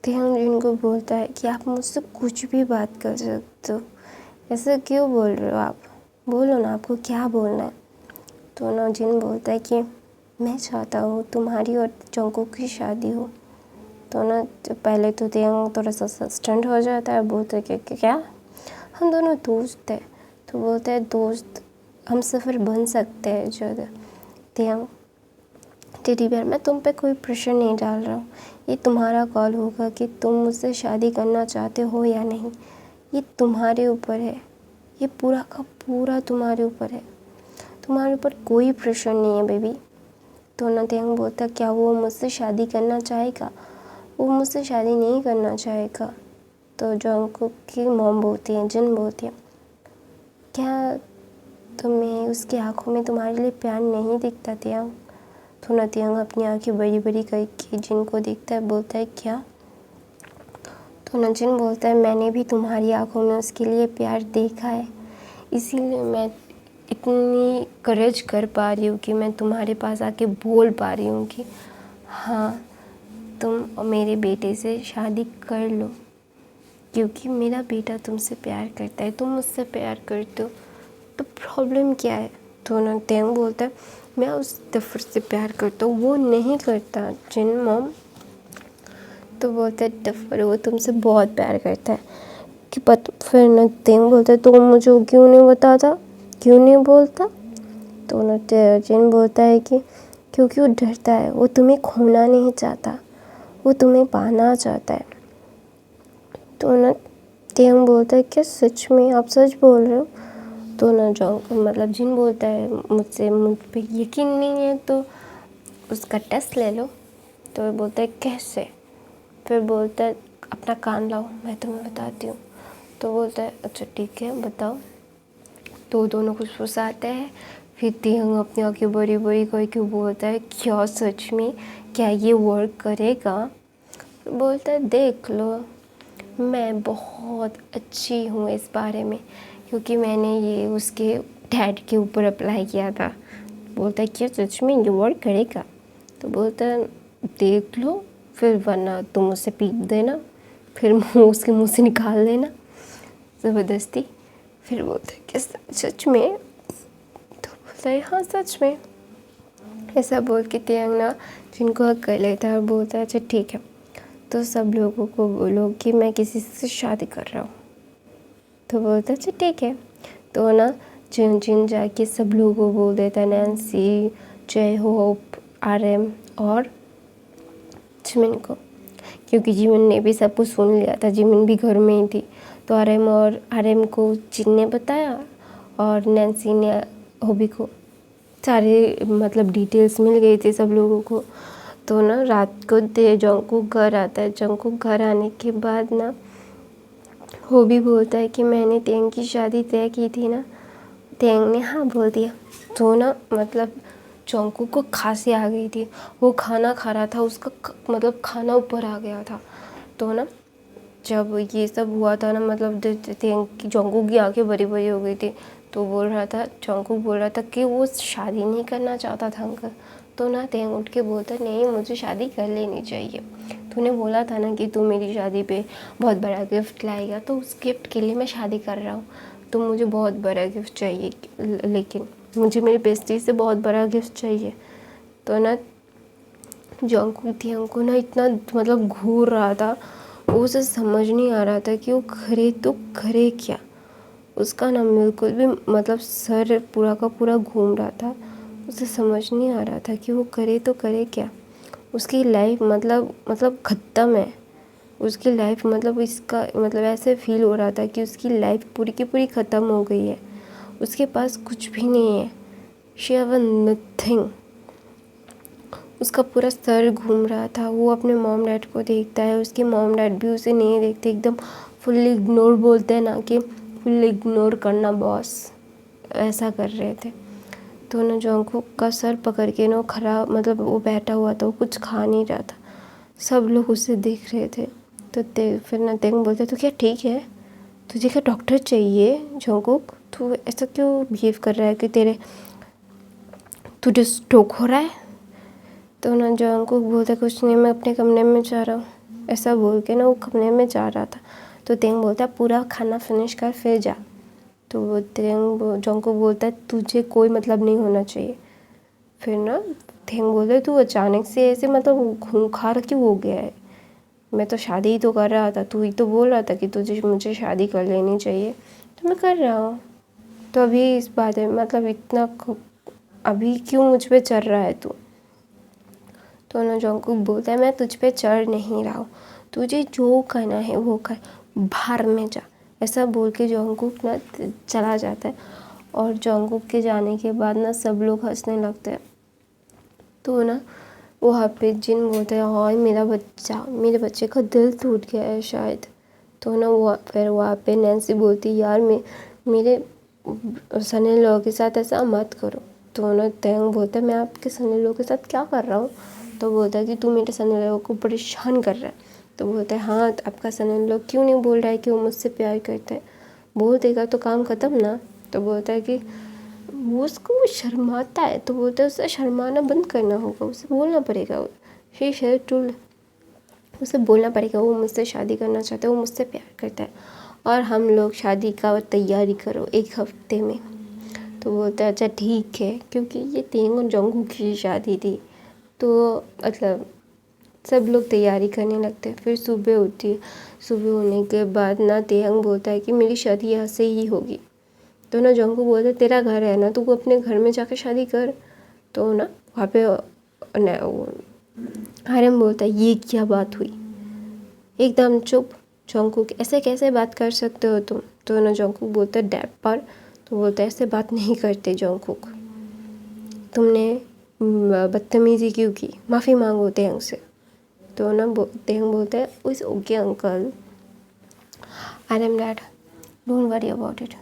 तेयंग जिनको बोलता है कि आप मुझसे कुछ भी बात कर सकते हो, ऐसा क्यों बोल रहे हो आप, बोलो ना आपको क्या बोलना है। तो ना जिन बोलता है कि मैं चाहता हूँ तुम्हारी और जंगकुक की शादी हो। तो ना पहले तो तेयंग थोड़ा सा सस्टेंड हो जाता है, बोलता है कि क्या हम दोनों दोस्त हैं। तो बोलता है दोस्त हम सफ़र बन सकते हैं जब। तेयंग टेडी बेयर मैं तुम पे कोई प्रेशर नहीं डाल रहा हूँ, ये तुम्हारा कॉल होगा कि तुम मुझसे शादी करना चाहते हो या नहीं, ये तुम्हारे ऊपर है, ये पूरा का पूरा तुम्हारे ऊपर है, तुम्हारे ऊपर कोई प्रेशर नहीं है बेबी। तो ना तेयंग बोलता क्या वो मुझसे शादी करना चाहेगा, वो मुझसे शादी नहीं करना चाहेगा। तो जंगकुक की मॉम बोलती है, जिन बोलती है क्या तुम्हें उसकी आंखों में तुम्हारे लिए प्यार नहीं दिखता तेयंग। तो ना तेयंग अपनी आंखें बड़ी बड़ी करके जिन को देखता है, बोलता है क्या। तो ना जिन बोलता है मैंने भी तुम्हारी आंखों में उसके लिए प्यार देखा है, इसीलिए मैं इतनी करेज कर पा रही हूँ कि मैं तुम्हारे पास आके बोल पा रही हूँ कि हाँ तुम मेरे बेटे से शादी कर लो, क्योंकि मेरा बेटा तुमसे प्यार करता है, तुम मुझसे प्यार करते हो, तो प्रॉब्लम क्या है। तो ना तेयंग बोलता है मैं उस दफर से प्यार करता हूँ, वो नहीं करता जिन मॉम। तो बोलता है दफर वो तुमसे बहुत प्यार करता है कि फिर ना तेयंग बोलता है तो मुझे वो क्यों नहीं बताता, क्यों नहीं बोलता। तो ना जिन बोलता है कि क्योंकि वो डरता है, वो तुम्हें खोना नहीं चाहता, वो तुम्हें पाना चाहता है। तो ना तेयंग बोलता है क्या सच में आप सच बोल रहे हो। तो ना मतलब जिन बोलता है मुझ पे यकीन नहीं है तो उसका टेस्ट ले लो। तो वो बोलता है कैसे। फिर बोलता है अपना कान लाओ मैं तुम्हें बताती हूँ। तो बोलता है अच्छा ठीक है बताओ। तो दोनों फुसफुसाते हैं। फिर तेयंग अपनी आंखें बड़ी बड़ी करके बोलता है क्या सच में क्या ये वर्क करेगा। बोलता है देख लो, मैं बहुत अच्छी हूँ इस बारे में, क्योंकि मैंने ये उसके डैड के ऊपर अप्लाई किया था। बोलता है क्या सच में ये वर्क करेगा। तो बोलता है देख लो, फिर वरना तुम उससे पीट देना, फिर मुँह उसके मुँह से निकाल देना ज़बरदस्ती। फिर बोलता है क्या सच में। तो बोलता है हाँ सच में। ऐसा बोल के तेयंग ना जिनको हक कर लेता है और बोलता है अच्छा ठीक है, तो सब लोगों को बोलो कि मैं किसी से शादी कर रहा हूँ। तो बोलता है अच्छा ठीक है। तो ना जिन जिन जाके सब लोगों को बोल देता है, नैन्सी, जय होप, RM और जिमिन को, क्योंकि जिमिन ने भी सब कुछ सुन लिया था, जिमिन भी घर में ही थी। तो RM को जिन ने बताया और नैन्सी ने होबी को सारे मतलब डिटेल्स मिल गई थी सब लोगों को। तो ना रात को जंगकुक घर आता है। जंगकुक घर आने के बाद ना होबी बोलता है कि मैंने तेयंग की शादी तय की थी ना। तेयंग ने हाँ बोल दिया। तो ना मतलब जंगकुक को खांसी आ गई थी, वो खाना खा रहा था, उसका मतलब खाना ऊपर आ गया था। तो ना जब ये सब हुआ था ना, मतलब जंगकुक की आंखें बड़ी बड़ी हो गई थी। तो जंगकुक बोल रहा था कि वो शादी नहीं करना चाहता था अंकल। तो ना तेयंग उठ के बोलता नहीं मुझे शादी कर लेनी चाहिए, तूने बोला था ना कि तू मेरी शादी पे बहुत बड़ा गिफ्ट लाएगा, तो उस गिफ्ट के लिए मैं शादी कर रहा हूँ। तो मुझे बहुत बड़ा गिफ्ट चाहिए, लेकिन मुझे मेरी बेस्टी से बहुत बड़ा गिफ्ट चाहिए। तो ना जंगकुक तेयंग को ना इतना मतलब घूर रहा था, उसे समझ नहीं आ रहा था कि वो करे तो करे क्या। उसका ना बिल्कुल भी मतलब सर पूरा का पूरा घूम रहा था, उसे समझ नहीं आ रहा था कि वो करे तो करे क्या। उसकी लाइफ मतलब ख़त्म है, उसकी लाइफ मतलब इसका मतलब ऐसे फील हो रहा था कि उसकी लाइफ पूरी की पूरी ख़त्म हो गई है, उसके पास कुछ भी नहीं है, शी हैव नथिंग। उसका पूरा सर घूम रहा था। वो अपने मॉम डैड को देखता है, उसके मॉम डैड भी उसे नहीं देखते, एकदम फुल्ली इग्नोर बोलते हैं ना कि फुल्ली इग्नोर करना बॉस, ऐसा कर रहे थे। तो ना जंगकुक का सर पकड़ के ना खराब मतलब वो बैठा हुआ था, वो कुछ खा नहीं रहा था, सब लोग उसे देख रहे थे। तो फिर ना तेंग बोलते तो क्या ठीक है, तुझे क्या डॉक्टर चाहिए जंगकुक, तू ऐसा क्यों बिहेव कर रहा है कि तुझे स्ट्रोक हो रहा है। तो ना जंगकुक बोलता कुछ नहीं, मैं अपने कमरे में जा रहा हूँ। ऐसा बोल के ना वो कमरे में जा रहा था। तो तेंग बोलता है पूरा खाना फिनिश कर फिर जा। तो वो जंगकुक बोलता है तुझे कोई मतलब नहीं होना चाहिए। फिर ना तेंग बोलता है तू अचानक से ऐसे मतलब खूंखार क्यों हो गया है, मैं तो शादी ही तो कर रहा था, तू ही तो बोल रहा था कि तुझे मुझे शादी कर लेनी चाहिए, तो मैं कर रहा हूँ, तो अभी इस बात में मतलब इतना अभी क्यों मुझ पे चढ़ रहा है तू। तो ना जंगकुक बोलता है मैं तुझ पे चढ़ नहीं रहा हूँ, तुझे जो करना है वो कर, बाहर में जा। ऐसा बोल के जंगकुक ना चला जाता है। और जंगकुक के जाने के बाद ना सब लोग हंसने लगते हैं। तो ना वहाँ पे जिन बोलते हैं हाँ मेरे बच्चे का दिल टूट गया है शायद। तो ना फिर वहाँ पे नैन्सी बोलती यार मेरे सनी लियोन के साथ ऐसा मत करो। तो ना तेंग बोलता है मैं आपके सनी लियोन के साथ क्या कर रहा हूँ। तो बोलता है कि तू मेरे सनी लियोन को परेशान कर रहा है। तो बोलता है हाँ आपका सनी लियोन क्यों नहीं बोल रहा है कि वो मुझसे प्यार करता है, बोल देगा तो काम ख़त्म ना। तो बोलता है कि वो शर्माता है, तो बोलता है उसे शर्माना बंद करना होगा, उसे बोलना पड़ेगा, उसे बोलना पड़ेगा वो मुझसे शादी करना चाहता है, वो मुझसे प्यार करता है और हम लोग शादी का तैयारी करो 1 हफ्ते में। तो बोलता है अच्छा ठीक है, क्योंकि ये तेंग और जंगकुक की शादी थी तो मतलब सब लोग तैयारी करने लगते हैं। फिर सुबह होने के बाद ना तेंग बोलता है कि मेरी शादी यहाँ से ही होगी। तो ना जंगकुक बोलता है तेरा घर है ना, तू अपने घर में जाकर शादी कर। तो ना वहाँ पे आर्यन बोलता है ये क्या बात हुई, एकदम चुप। जंगकुक ऐसे कैसे बात कर सकते हो तुम। तो ना जंगकुक बोलता है डैड पर। तो बोलता है ऐसे बात नहीं करते जंगकुक, तुमने बदतमीज़ी क्यों की, माफ़ी मांगो तेंग से। तो ना तेंग बोलता है it's okay uncle, I am dad, don't worry about it,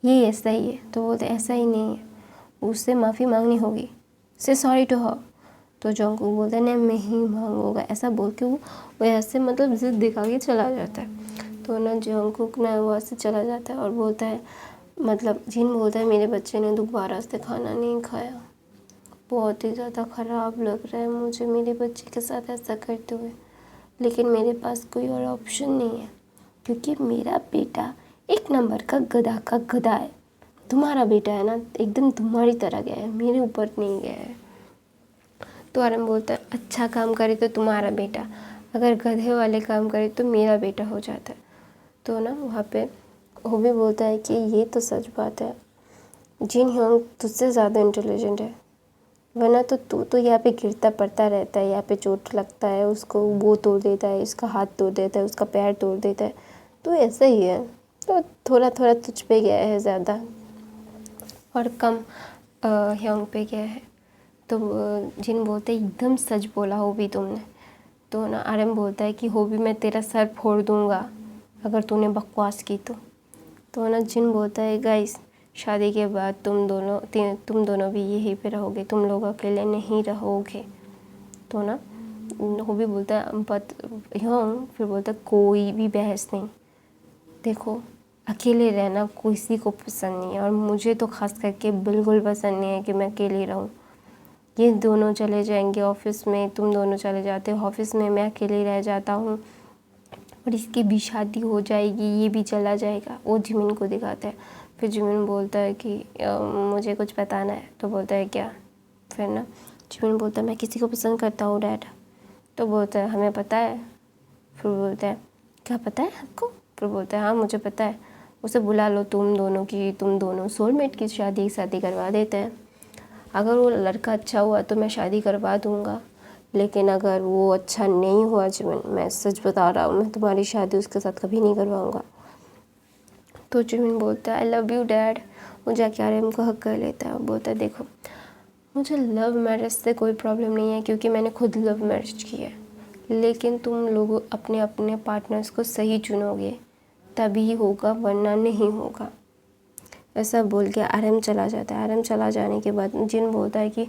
ये ऐसा ही है। तो बोलते ऐसा ही नहीं है, उससे माफ़ी मांगनी होगी, से सॉरी टू हर। तो जंगकुक बोलता है नहीं मैं ही मांगूंगा, ऐसा बोल के वो ऐसे मतलब जिद दिखा के चला जाता है। तो ना जंगकुक ना वहाँ से चला जाता है और बोलता है मतलब जिन बोलता है मेरे बच्चे ने दोबारा से खाना नहीं खाया, बहुत ही ज़्यादा ख़राब लग रहा है मुझे मेरे बच्चे के साथ ऐसा करते हुए, लेकिन मेरे पास कोई और ऑप्शन नहीं है क्योंकि मेरा बेटा 1 नंबर का गधा है। तुम्हारा बेटा है ना एकदम तुम्हारी तरह गया है, मेरे ऊपर नहीं गया है। तो आर्यन बोलता है अच्छा काम करे तो तुम्हारा बेटा, अगर गधे वाले काम करे तो मेरा बेटा हो जाता है। तो ना वहाँ पे वो भी बोलता है कि ये तो सच बात है, जिन ह्योंग तुझसे ज़्यादा इंटेलिजेंट है, वरना तो तू तो यहाँ पे गिरता पड़ता रहता है, यहाँ पे चोट लगता है उसको, वो तोड़ देता है, इसका हाथ तोड़ देता है, उसका पैर तोड़ देता है, तो ऐसा ही है। तो थोड़ा थोड़ा तुझ पे गया है ज़्यादा और कम ह्योंग पे गया है। तो जिन बोलते एकदम सच बोला हो भी तुमने। तो ना आर्यन बोलता है कि हो भी मैं तेरा सर फोड़ दूँगा अगर तूने बकवास की तो ना जिन बोलता है गाइस शादी के बाद तुम दोनों भी यहीं पे रहोगे, तुम लोग अकेले नहीं रहोगे। तो ना वो भी बोलता है बट ह्योंग फिर बोलता है कोई भी बहस नहीं, देखो अकेले रहना किसी को पसंद नहीं है और मुझे तो खास करके बिल्कुल पसंद नहीं है कि मैं अकेली रहूँ। ये दोनों चले जाएंगे ऑफिस में, तुम दोनों चले जाते हो ऑफिस में, मैं अकेली रह जाता हूँ और इसकी भी शादी हो जाएगी, ये भी चला जाएगा। वो जिमिन को दिखाता है। फिर जिमिन बोलता है कि मुझे कुछ बताना है। तो बोलता है क्या। फिर ना जिमिन बोलता है मैं किसी को पसंद करता हूँ डैड। तो बोलता है हमें पता है। फिर बोलता है क्या पता है आपको। फिर बोलता है हाँ मुझे पता है, उसे बुला लो तुम दोनों सोलमेट की शादी करवा देते हैं। अगर वो लड़का अच्छा हुआ तो मैं शादी करवा दूँगा, लेकिन अगर वो अच्छा नहीं हुआ जिमिन, मैं सच बता रहा हूँ, मैं तुम्हारी शादी उसके साथ कभी नहीं करवाऊँगा। तो जिमिन बोलता है आई लव यू डैड। वो जाके आर्यन को हक कर लेता है। बोलता है देखो मुझे लव मैरिज से कोई प्रॉब्लम नहीं है क्योंकि मैंने खुद लव मैरिज की है, लेकिन तुम लोग अपने अपने पार्टनर्स को सही चुनोगे तभी होगा, वरना नहीं होगा। ऐसा बोल के आर्यन चला जाता है। आर्यन चला जाने के बाद जिन बोलता है कि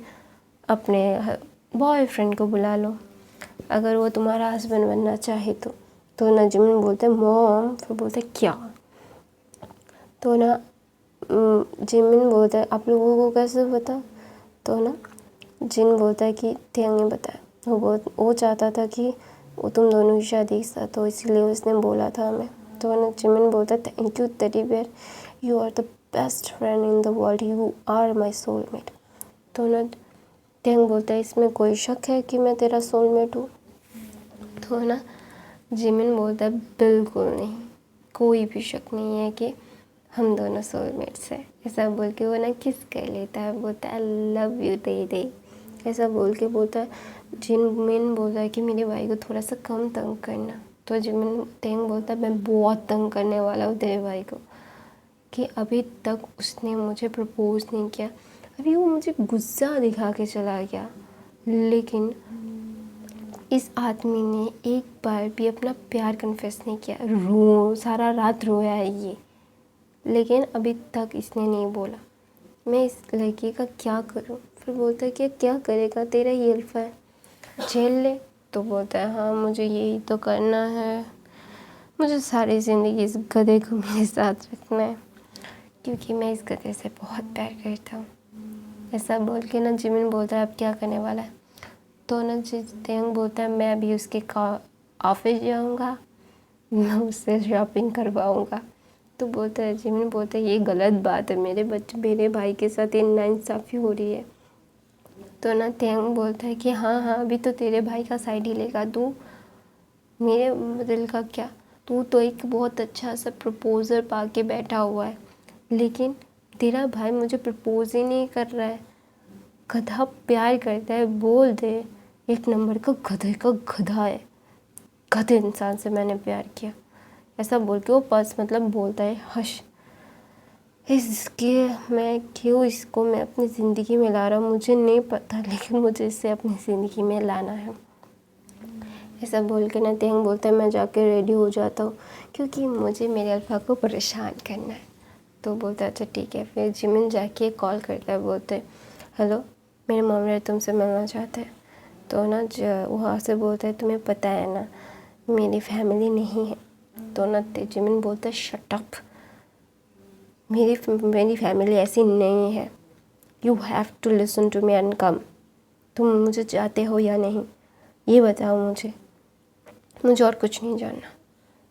अपने बॉयफ्रेंड को बुला लो अगर वो तुम्हारा हस्बैंड बनना चाहे तो ना जिमिन बोलते हैं मॉम। फिर बोलते हैं क्या। तो ना जिमिन बोलता है आप लोगों को कैसे पता। तो ना जिन बोलता है कि तेंग ने बताया। वो चाहता था कि वो तुम दोनों की शादी एक साथ हो, इसीलिए उसने बोला था हमें। तो ना जिमिन बोलता thank you teddy bear, you are the best friend in the world, you are my soulmate. तो ना टेंग बोलता है इसमें कोई शक है कि मैं तेरा सोलमेट हूँ? तो ना जिमिन बोलता है बिल्कुल नहीं, कोई भी शक नहीं है कि हम दोनों सोलमेट्स हैं। ऐसा बोल के वो ना किस कर लेता है, बोलता है आई लव यू दे। ऐसा बोल के बोलता है, जिमिन बोलता है कि मेरे भाई को थोड़ा सा कम तंग करना। तो जिमिन टेंग बोलता है मैं बहुत तंग करने वाला हूँ तेरे भाई को, कि अभी तक उसने मुझे प्रपोज़ नहीं किया, अभी वो मुझे गुस्सा दिखा के चला गया, लेकिन इस आदमी ने एक बार भी अपना प्यार कन्फेस नहीं किया। सारा रात रोया है ये, लेकिन अभी तक इसने नहीं बोला। मैं इस लड़की का क्या करूं? फिर बोलता है कि क्या करेगा, तेरा ही अल्फा है, झेल ले। तो बोलता है हाँ मुझे यही तो करना है, मुझे सारी ज़िंदगी इस गधे को मेरे साथ रखना है, क्योंकि मैं इस गधे से बहुत प्यार करता हूँ। ऐसा बोल के ना जिमिन बोलता है अब क्या करने वाला है? तो ना टेंग बोलता है मैं अभी उसके ऑफिस जाऊँगा, मैं उससे शॉपिंग करवाऊँगा। तो बोलता है जिमिन बोलता है ये गलत बात है, मेरे भाई के साथ ये नाइंसाफ़ी हो रही है। तो ना टेंग बोलता है कि हाँ अभी तो तेरे भाई का साइड ही लेगा तू, मेरे दिल का क्या, तू तो एक बहुत अच्छा सा प्रपोज़र पा के बैठा हुआ है, लेकिन तेरा भाई मुझे प्रपोज़ ही नहीं कर रहा है। गधा प्यार करता है, बोल दे, एक नंबर का गधे का गधा है, गधे इंसान से मैंने प्यार किया। ऐसा बोल के वो मतलब बोलता है हश, इसके मैं क्यों इसको मैं अपनी ज़िंदगी में ला रहा हूँ मुझे नहीं पता, लेकिन मुझे इसे अपनी ज़िंदगी में लाना है। ऐसा बोल के ना टेंग बोलता है मैं जाके रेडी हो जाता हूँ, क्योंकि मुझे मेरे अल्फा को परेशान करना है। तो बोलता है अच्छा ठीक है। फिर जिमिन जाके कॉल करता है, बोलते हैं हेलो मेरे मॉम डैडी तुमसे मिलना चाहते हैं। तो ना वहाँ से बोलता है तुम्हें पता है ना मेरी फैमिली नहीं है। तो ना जिमिन बोलता है शट अप, मेरी फैमिली ऐसी नहीं है, you have to listen to me and come. तुम मुझे चाहते हो या नहीं ये बताओ मुझे और कुछ नहीं जानना।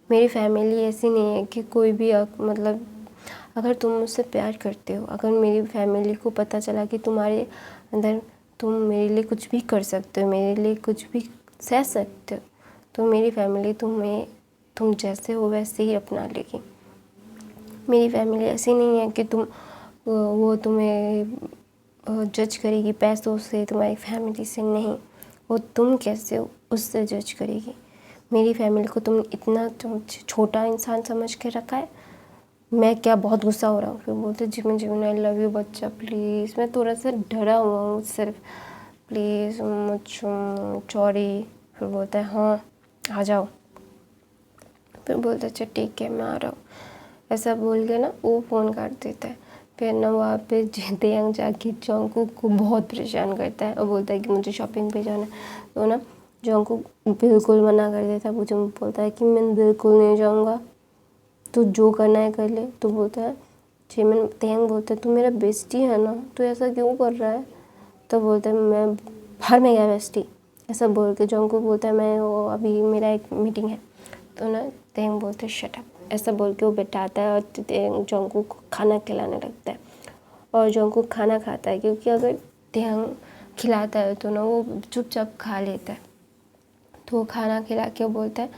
मेरी फैमिली ऐसी नहीं है कि कोई भी मतलब अगर तुम मुझसे प्यार करते हो, अगर मेरी फैमिली को पता चला कि तुम्हारे अंदर तुम मेरे लिए कुछ भी कर सकते हो, मेरे लिए कुछ भी सह सकते हो, तो मेरी फैमिली तुम जैसे हो वैसे ही अपना लेगी। मेरी फैमिली ऐसी नहीं है कि वो तुम्हें जज करेगी पैसों से, तुम्हारी फैमिली से नहीं, वो तुम कैसे हो उससे जज करेगी। मेरी फैमिली को तुम इतना छोटा इंसान समझ के रखा है। मैं क्या बहुत गुस्सा हो रहा हूँ। फिर बोलते जिमिन आई लव यू बच्चा प्लीज़, मैं थोड़ा सा डरा हुआ हूँ सिर्फ, प्लीज़ सॉरी। फिर बोलता है हाँ आ जाओ। फिर बोलता है अच्छा ठीक है मैं आ रहा हूँ। ऐसा बोल के ना वो फ़ोन काट देता है। फिर ना वहाँ पे टेंग जाके जोंगकुक को बहुत परेशान करता है और बोलता है कि मुझे शॉपिंग पे जाना है। तो ना जोंगकुक बिल्कुल मना कर देता है, मुझे बोलता है कि मैं बिल्कुल नहीं जाऊँगा, तू जो करना है कर ले। तो बोलता है जिमिन टेंग बोलता है तू मेरा बेस्टी है ना, तू ऐसा क्यों कर रहा है? तो बोलता है मैं बाहर में गया बेस्टी। ऐसा बोल के जोंगकुक बोलता है मैं वो अभी मेरा एक मीटिंग है। तो ना टेंग बोलते शट अप। ऐसा बोल के वो बैठाता है और जोंगकुक को खाना खिलाने लगता है। और जोंगकुक खाना खाता है, क्योंकि अगर टेंग खिलाता है तो ना वो चुपचाप खा लेता है। तो वो खाना खिला के बोलता है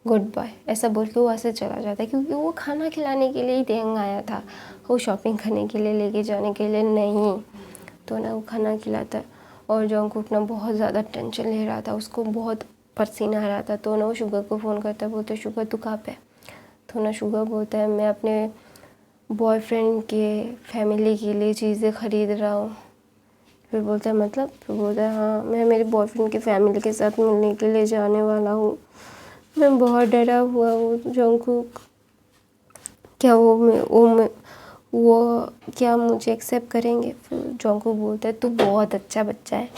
गुड बाय। ऐसा बोल के वो वहाँ से चला जाता है, क्योंकि वो खाना खिलाने के लिए ही टेंग आया था, वो शॉपिंग करने के लिए लेके जाने के लिए नहीं। तो ना वो खाना खिलाता है और जोंगकुक ना बहुत ज़्यादा टेंशन ले रहा था, उसको बहुत पसीना आ रहा था। तो ना वो शुगर को फ़ोन करता है, बोलते शुगर तू कहाँ पे? तो ना शुगर बोलता है मैं अपने बॉयफ्रेंड के फैमिली के लिए चीज़ें ख़रीद रहा हूँ। फिर बोलता है मतलब? फिर बोलता है हाँ मैं मेरे बॉयफ्रेंड की फैमिली के साथ मिलने के लिए जाने वाला हूँ, मैं बहुत डरा हुआ हूँ। जोंगकुक क्या वो क्या मुझे एक्सेप्ट करेंगे? फिर जोंगकुक बोलता है तू बहुत अच्छा बच्चा है,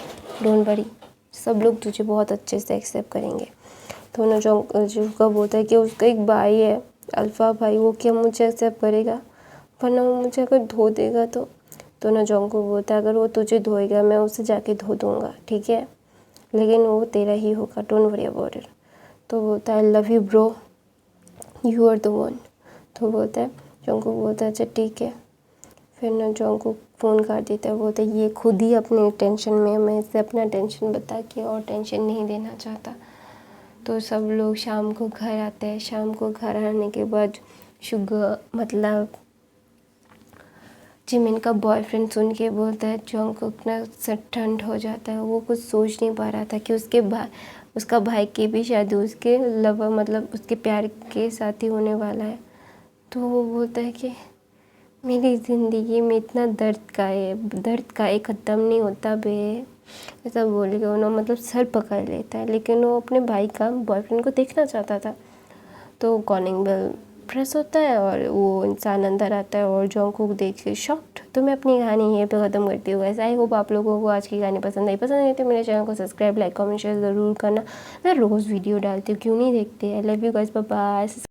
डोंट वरी, सब लोग तुझे बहुत अच्छे से एक्सेप्ट करेंगे। तो ना जोंगकुक बोलता है कि उसका एक भाई है अल्फ़ा भाई, वो क्या मुझे एक्सेप्ट करेगा, वरना वो मुझे अगर धो देगा तो ना जोंगकुक बोलता है अगर वो तुझे धोएगा मैं उसे जाके धो दूँगा, ठीक है, लेकिन वो तेरा ही होगा, डोंट वरी अबाउट इट। तो बोलता है I love you bro, you are the one. तो बोलता है, जंगकुक बोलता है अच्छा ठीक है। फिर ना जंगकुक फ़ोन कर देता है, बोलता है ये खुद ही अपनी टेंशन में, मैं इसे अपना टेंशन बता के और टेंशन नहीं देना चाहता। तो सब लोग शाम को घर आते हैं। शाम को घर आने के बाद शुगर मतलब जिमिन का बॉयफ्रेंड सुन के बोलता है, जंगकुक ना सर ठंड हो जाता है। वो कुछ सोच नहीं पा रहा था कि उसका भाई की भी शादी उसके लवर मतलब उसके प्यार के साथ ही होने वाला है। तो वो बोलता है कि मेरी ज़िंदगी में इतना दर्द का एक ख़त्म नहीं होता बे, ऐसा बोल के उन्होंने मतलब सर पकड़ लेता है। लेकिन वो अपने भाई का बॉयफ्रेंड को देखना चाहता था। तो कॉलिंग बेल प्रेस होता है और वो इंसान अंदर आता है और जंगकुक देख के शॉक्ड। तो मैं अपनी कहानी यहीं पे ख़त्म करती हूँ। ऐसा आई होप आप लोगों को आज की कहानी पसंद आई तो मेरे चैनल को सब्सक्राइब लाइक कमेंट शेयर ज़रूर करना। मैं रोज़ वीडियो डालती हूँ, क्यों नहीं देखते। I love you guys, bye bye.